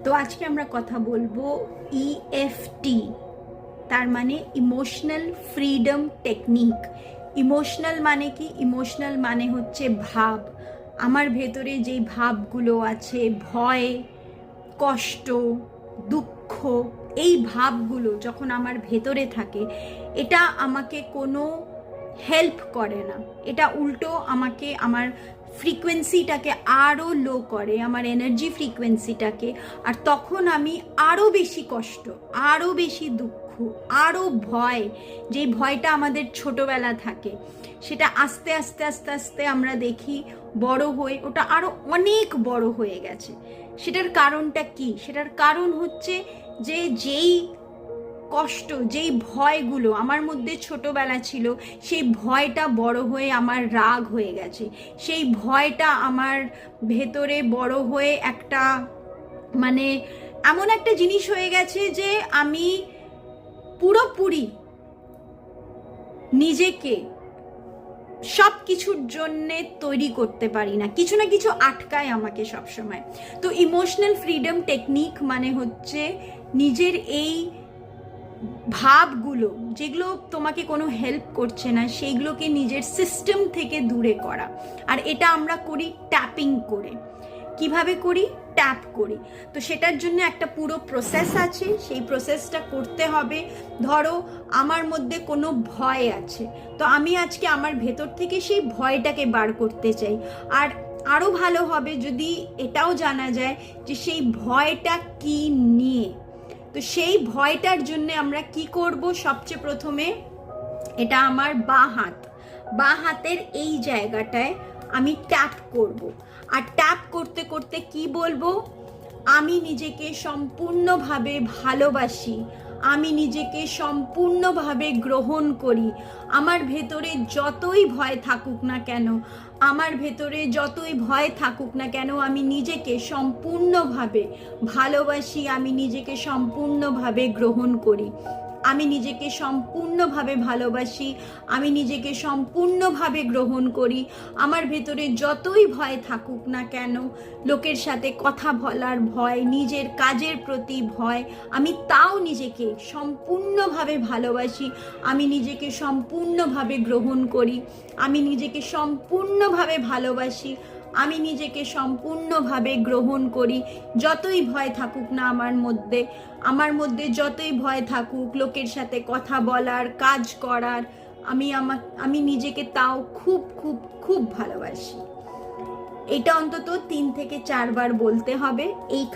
তো আজকে আমরা কথা বলবো ইএফটি, তার মানে ইমোশনাল ফ্রিডম টেকনিক। ইমোশনাল মানে কি? ইমোশনাল মানে হচ্ছে ভাব। আমার ভেতরে যেই ভাবগুলো আছে, ভয়, কষ্ট, দুঃখ, এই ভাবগুলো যখন আমার ভেতরে থাকে, এটা আমাকে কোনো হেল্প করে না। এটা উল্টো আমাকে আমার ফ্রিকোয়েন্সিটাকে আরও লো করে, আমার এনার্জি ফ্রিকোয়েন্সিটাকে। আর তখন আমি আরও বেশি কষ্ট, আরও বেশি দুঃখ, আরও ভয়, যেই ভয়টা আমাদের ছোটবেলা থাকে, সেটা আস্তে আস্তে আস্তে আস্তে আমরা দেখি বড় হয়ে ওটা আরও অনেক বড় হয়ে গেছে। সেটার কারণটা কি? সেটার কারণ হচ্ছে যে যেই কষ্ট, যেই ভয়গুলো আমার মধ্যে ছোটবেলা ছিল, সেই ভয়টা বড় হয়ে আমার রাগ হয়ে গেছে। সেই ভয়টা আমার ভেতরে বড় হয়ে একটা মানে এমন একটা জিনিস হয়ে গেছে যে আমি পুরোপুরি নিজেকে সব কিছুর জন্যে তৈরি করতে পারি না, কিছু না কিছু আটকায় আমাকে সবসময়। তো ইমোশনাল ফ্রিডম টেকনিক মানে হচ্ছে নিজের এই ভাবগুলো, যেগুলো তোমাকে কোনো হেল্প করছে না, সেইগুলোকে নিজের সিস্টেম থেকে দূরে করা। আর এটা আমরা করি ট্যাপিং করে। কিভাবে করি? ট্যাপ করি। তো সেটার জন্য একটা পুরো প্রসেস আছে, সেই প্রসেসটা করতে হবে। ধরো আমার মধ্যে কোনো ভয় আছে, তো আমি আজকে আমার ভেতর থেকে সেই ভয়টাকে বার করতে চাই। আর আরও ভালো হবে যদি এটাও জানা যায় যে সেই ভয়টা কি নিয়ে। তো সেই ভয়টার জন্য আমরা কি করব? সবচেয়ে প্রথমে এটা আমার বাঁ হাতের এই জায়গাটায় আমি ট্যাপ করব। আর ট্যাপ করতে করতে কি বলবো? আমি নিজেকে সম্পূর্ণভাবে ভালোবাসি, আমি নিজেকে সম্পূর্ণভাবে গ্রহণ করি। আমার ভেতরে যতই ভয় থাকুক না কেন, আমার ভেতরে যতই ভয় থাকুক না কেন, আমি নিজেকে সম্পূর্ণভাবে ভালোবাসি, আমি নিজেকে সম্পূর্ণভাবে গ্রহণ করি। আমি নিজেকে সম্পূর্ণভাবে ভালোবাসি, আমি নিজেকে সম্পূর্ণভাবে গ্রহণ করি। আমার ভেতরে যতই ভয় থাকুক না কেন, লোকের সাথে কথা বলার ভয়, নিজের কাজের প্রতি ভয়, আমি তাও নিজেকে সম্পূর্ণভাবে ভালোবাসি, আমি নিজেকে সম্পূর্ণভাবে গ্রহণ করি, আমি নিজেকে সম্পূর্ণভাবে ভালোবাসি, আমি নিজেকে সম্পূর্ণভাবে গ্রহণ করি। যতই ভয় থাকুক না আমার মধ্যে যতই ভয় থাকুক লোকের সাথে কথা বলার, কাজ করার, আমি নিজেকে তাও খুব খুব খুব ভালোবাসি। এটা অন্তত 3 থেকে 4 বার বলতে হবে। এই